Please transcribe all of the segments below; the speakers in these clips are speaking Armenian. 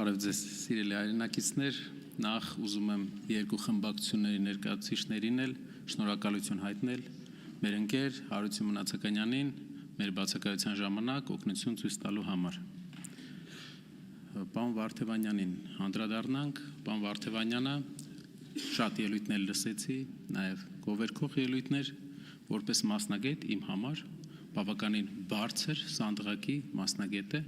Բարև ձեզ, սիրելի հայրենակիցներ, նախ ուզում եմ երկու խմբակցությունների ներկայացուցիչներին էլ շնորհակալություն հայտնել մեր ընկեր Հարություն Մնացականյանին մեր բացակայության ժամանակ օգնություն ցույց տալու համար։ Պարոն Վարդևանյանին անդրադառնանք, պարոն Վարդևանյանը շատ ելույթներ լսեցի, նաև գովերքող ելույթներ, որպես մասնագետ իմ համար բավականին բարձր սանդղակի մասնագետ է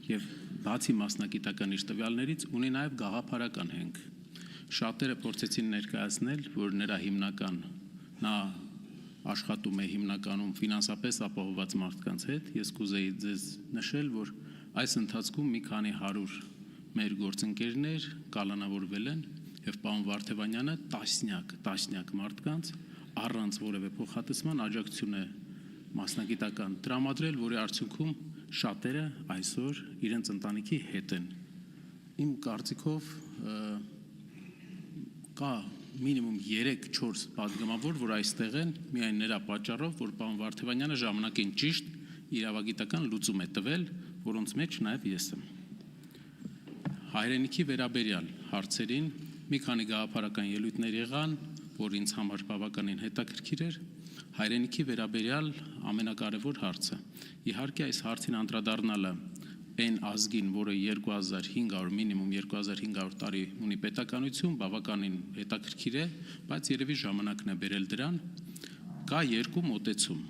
եւ բացի մասնագիտական իր տվյալներից ունի նաև գաղափարական հենք։ Շատերը փորձեցին ներկայացնել, որ նրա նա աշխատում է հիմնականում ֆինանսապես ապահովված մարդկանց հետ։ Ես կուզեի ձեզ նշել, որ այս ընթացքում մի քանի 100 մեր գործընկերներ կալանավորվել են եւ պարոն Վարդևանյանը տասնյակ մարդկանց առանց որևէ փոխհատուցման աջակցություն է մասնագիտական տրամադրել, որի արդյունքում շատերը այսօր իրենց ընտանիքի հետ են։ Իմ կարծիքով կա մինիմում 3-4 պատգամավոր, որ այստեղ են միայն նրա պատճառով, որ պարոն Վարդևանյանը ժամանակին ճիշտ իրավագիտական լուծում է տվել, որոնց մեջ նաև ես եմ։ Հայրենիքի վերաբերյալ հարցերին մի քանի գաղափարական ելույթներ եղան, որ ինձ համար բավականին հետաքրքիր էր։ Հայրենիքի վերաբերյալ ամենակարևոր հարցը։ Իհարկե այս հարցին անդրադառնալը այն ազգին, որը 2500 մինիմում 2500 տարի ունի պետականություն, բավականին հետաքրքիր է, բայց երևի ժամանակն է բերել դրան։ Կա երկու մոտեցում։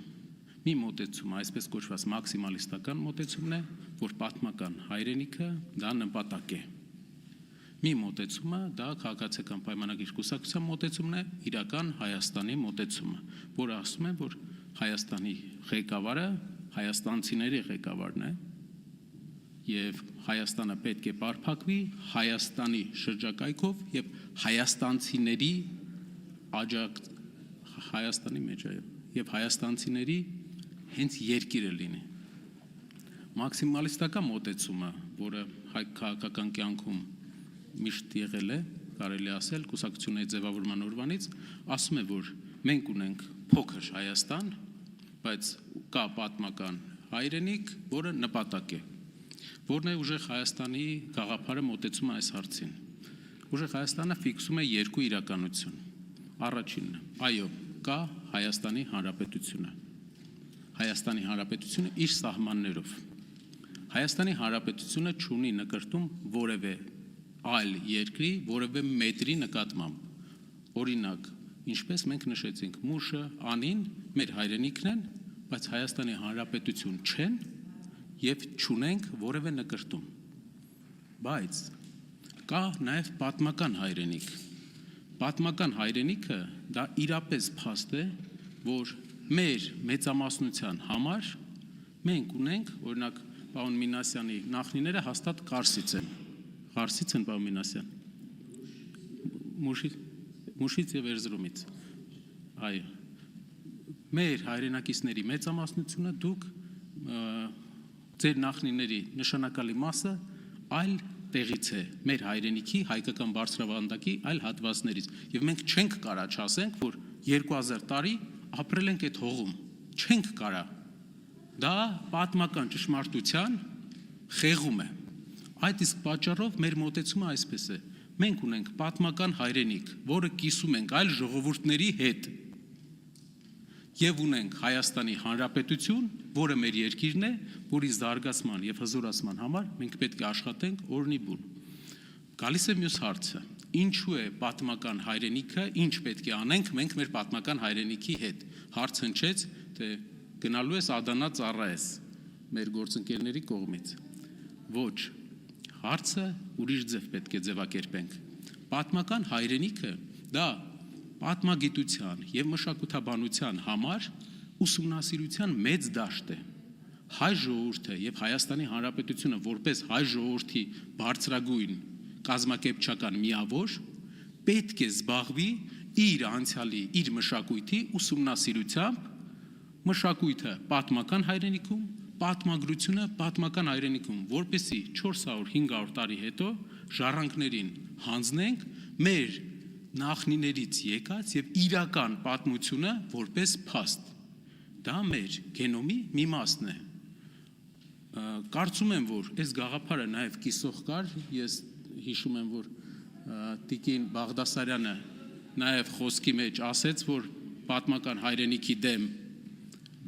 Մի մոտեցում, այսպես կոչված մաքսիմալիստական մոտեցումն է, որ պատմական հայրենիքը դա նպատակ է։ Մի մոտեցումը դա քաղաքացիական պայմանագրի կուսակցության մոտեցումն է, իրական Հայաստանի մոտեցումը, որը ասում է, որ Հայաստանի ղեկավարը հայաստանցիների ղեկավարն է եւ Հայաստանը պետք է պարփակվի Հայաստանի շրջակայքով եւ հայաստանցիների Հայաստանի մեջ եւ հայաստանցիների հենց երկիրը լինի։ Մաքսիմալիստական մոտեցումը, որը հայ քաղաքական կյանքում միշտ եղել է, կարելի ասել, կուսակցությունների ձևավորման օրվանից, ասում է, որ մենք ունենք փոքր Հայաստան, բայց կա պատմական հայրենիք, որը նպատակ է, որն է ուժեղ Հայաստանի գաղափարը մոտեցում այս հարցին։ Ուժեղ Հայաստանը ֆիքսում է երկու իրականություն։ Առաջինը, այո, կա Հայաստանի Հանրապետությունը։ Հայաստանի Հանրապետությունը իր սահմաններով։ Հայաստանի Հանրապետությունը չունի նկրտում որևէ այլ երկրի, որևէ մետրի նկատմամբ։ Օրինակ, ինչպես մենք նշեցինք, Մուշը, Անին մեր հայրենիքն են, բայց Հայաստանի Հանրապետություն չեն եւ չունենք որևէ նկրտում։ Բայց կա նաեւ պատմական հայրենիք։ Պատմական հայրենիքը դա իրապես փաստ է, որ մեր մեծամասնության համար մենք ունենք, օրինակ, պարոն Մինասյանի նախնիները հաստատ Կարսից են։ Ղարսից են, պարոն Մինասյան։ Մուշից եւ Էրզրումից։ Այո։ Մեր հայրենակիցների մեծամասնությունը դուք ձեր նախնիների նշանակալի մասը այլ տեղից է, մեր հայրենիքի հայկական բարձրավանդակի այլ հատվածներից։ Եվ մենք չենք կարա չասենք, որ 2000 տարի ապրել ենք այդ հողում։ Չենք կարա։ Դա պատմական ճշմարտության խեղում է։ Այդ իսկ պատճառով մեր մոտեցումը այսպես է. մենք ունենք պատմական հայրենիք, որը կիսում ենք այլ ժողովուրդների հետ, եւ ունենք Հայաստանի Հանրապետություն, որը մեր երկիրն է, որի զարգացման եւ հզորացման համար մենք պետք է աշխատենք օրնի բուն։ Գալիս է մյուս հարցը. ինչու է պատմական հայրենիքը, ինչ պետք է անենք մենք մեր պատմական հայրենիքի հետ։ Հարց հնչեց, թե գնալու ես Ադանա ծառայես մեր գործընկերների կողմից։ Ոչ, հարցը ուրիշ ձև պետք է ձևակերպենք։ Պատմական հայրենիքը դա պատմագիտության եւ մշակութաբանության համար ուսումնասիրության մեծ դաշտ է։ Հայ ժողովուրդը եւ Հայաստանի Հանրապետությունը որպես հայ ժողովրդի բարձրագույն կազմակերպչական միավոր պետք է զբաղվի իր անցյալի, իր մշակույթի ուսումնասիրությամբ, մշակույթը պատմական հայրենիքում, պատմագրությունը պատմական հայրենիքում, որպեսզի 400-500 տարի հետո ժառանգներին հանձնենք մեր նախնիներից եկած եւ իրական պատմությունը որպես փաստ։ Դա մեր գենոմի մի մասն է։ Կարծում եմ, որ այս գաղափարը նաև կիսող կար, ես հիշում եմ, որ Տիկին Բաղդասարյանը նաև խոսքի մեջ ասեց, որ պատմական հայրենիքի դեմ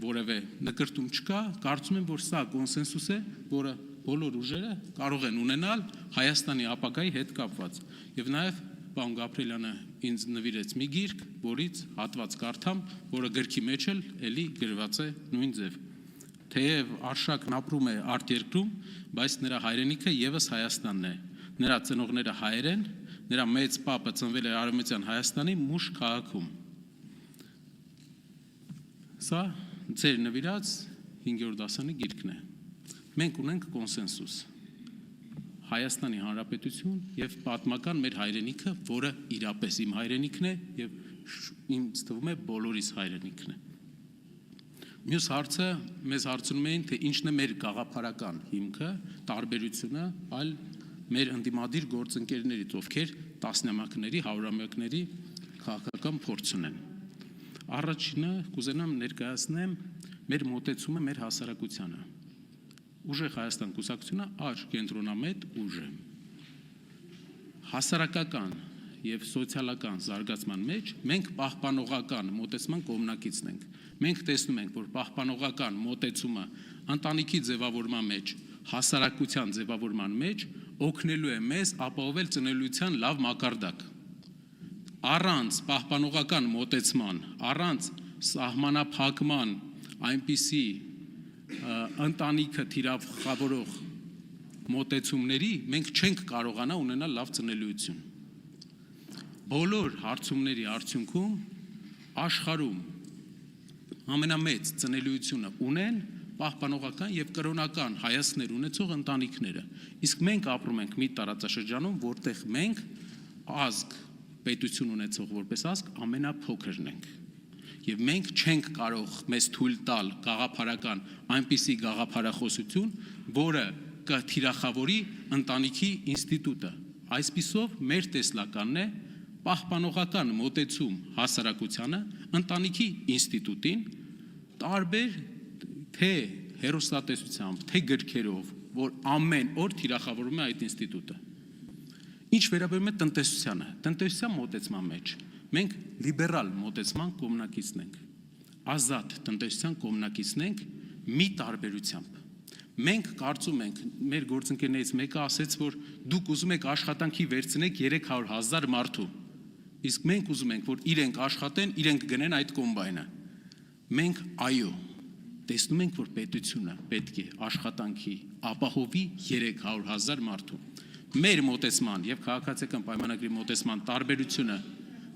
որևէ նկրտում չկա, կարծում եմ, որ սա կոնսենսուս է, որը բոլոր ուժերը կարող են ունենալ Հայաստանի ապագայի հետ կապված։ Եվ նաև պարոն Գաբրիելյանը ինձ նվիրեց մի գիրք, որից հատված կարդամ, որը գրքի մեջ էլ էլի գրված է նույն ձև։ Թեև Արշակն ապրում է արտերկրում, բայց նրա հայրենիքը եւս Հայաստանն է։ Նրա ծնողները հայեր են, նրա մեծ պապը ծնվել է Արևմտյան Հայաստանի Մուշ քաղաքում։ Սա ձեր նվիրած 5-րդ դասանի գիրքն է։ Մենք ունենք կոնսենսուս։ Հայաստանի Հանրապետություն եւ պատմական մեր հայրենիքը, որը իրապես իմ հայրենիքն է եւ ինձ թվում է բոլորիս հայրենիքն է։ Մյուս հարցը մեզ հարցնում էին, թե ինչն է մեր գաղափարական հիմքը, տարբերությունը այլ մեր ընդդիմադիր գործընկերներից, ովքեր տասնամյակների, հարյուրամյակների քաղաքական փորձ ունեն։ Առաջինը կուզենամ ներկայացնեմ մեր մոտեցումը մեր հասարակությանը։ Ուժեղ Հայաստան կուսակցությունը աճ կենտրոնամետ ուժ է։ Հասարակական եւ սոցիալական զարգացման մեջ մենք պահպանողական մոտեցման կողմնակիցն ենք։ Մենք տեսնում ենք, որ պահպանողական մոտեցումը ընտանիքի ձևավորման մեջ, հասարակության ձևավորման մեջ օգնելու է մեզ ապահովել ծնելիության լավ մակարդակ։ Առանց պահպանողական մոտեցման, առանց սահմանափակման այնպիսի ընտանիքը թիրախավորող մոտեցումների մենք չենք կարողանա ունենալ լավ ծնելիություն։ Բոլոր հարցումների արդյունքում աշխարհում ամենամեծ ծնելիությունը ունեն պահպանողական եւ կրոնական հայացքներ ունեցող ընտանիքները։ Իսկ մենք ապրում ենք մի տարածաշրջանում, որտեղ մենք ազգ պետություն ունեցող որպես ազգ ամենափոքրն ենք։ Եվ մենք չենք կարող մեզ թույլ տալ գաղափարական այնպիսի գաղափարախոսություն, որը կթիրախավորի ընտանիքի ինստիտուտը։ Այսպիսով մեր տեսլականն է պահպանողական մոտեցում հասարակությանը, ընտանիքի ինստիտուտին, տարբեր թե հեռուստատեսությամբ, թե գրքերով, որ ամեն օր թիրախավորում է այդ ինստիտուտը։ Ինչ վերաբերում է տնտեսությանը, տնտեսության մոտեցման մեջ մենք լիբերալ մոտեցման կողմնակիցն ենք, ազատ տնտեսության կողմնակիցն ենք մի տարբերությամբ։ Մենք կարծում ենք, մեր գործընկերներից մեկը ասեց, որ դուք ուզում եք աշխատանքի վերցնեք 300,000 մարդու, իսկ մենք ուզում ենք, որ իրենք աշխատեն, իրենք գնեն այդ կոմբայնը։ Մենք այո, տեսնում ենք, որ պետությունը պետք է աշխատանքի ապահովի 300,000 մարդու։ Մեր մոտեցման եւ քաղաքացիական պայմանագրի մոտեցման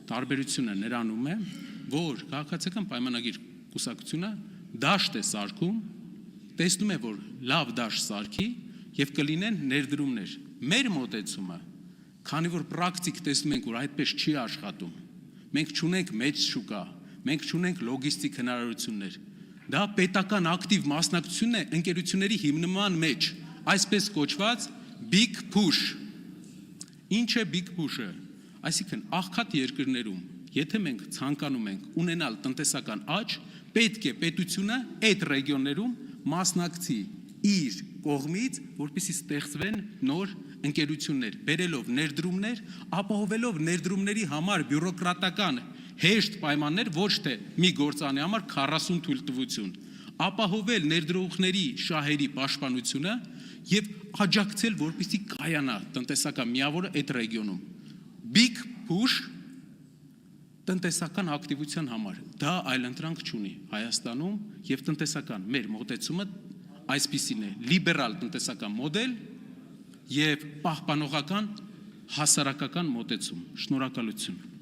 տարբերությունը նրանում է, որ քաղաքացիական պայմանագիր կուսակցությունը դաշտ է սարքում, տեսնում է, որ լավ դաշտ սարքի եւ կլինեն ներդրումներ։ Մեր մոտեցումը, քանի որ պրակտիկ տեսնում ենք, որ այդպես չի աշխատում, մենք չունենք մեծ շուկա, մենք չունենք լոգիստիկ հնարավորություններ։ Դա պետական ակտիվ մասնակցությունն է ընկերությունների հիմնման մեջ, այսպես կոչված big push։ Ինչ է big push-ը։ Այսինքն աղքատ երկրներում, եթե մենք ցանկանում ենք ունենալ տնտեսական աճ, պետք է պետությունը այդ ռեգիոններում մասնակցի իր կողմից, որպեսզի ստեղծվեն նոր ընկերություններ, բերելով ներդրումներ, ապահովելով ներդրումների համար բյուրոկրատական հեշտ պայմաններ, ոչ թե մի գործանի համար 40 թույլտվություն, ապահովել ներդրողների շահերի պաշտպանությունը եւ աջակցել, որպեսզի կայանա տնտեսական միավորը այդ ռեգիոնում։ Big push տնտեսական ակտիվության համար, դա այլընտրանք չունի Հայաստանում եւ տնտեսական մեր մոտեցումը այսպիսին է՝ լիբերալ տնտեսական մոդել եւ պահպանողական հասարակական մոտեցում։ Շնորհակալություն։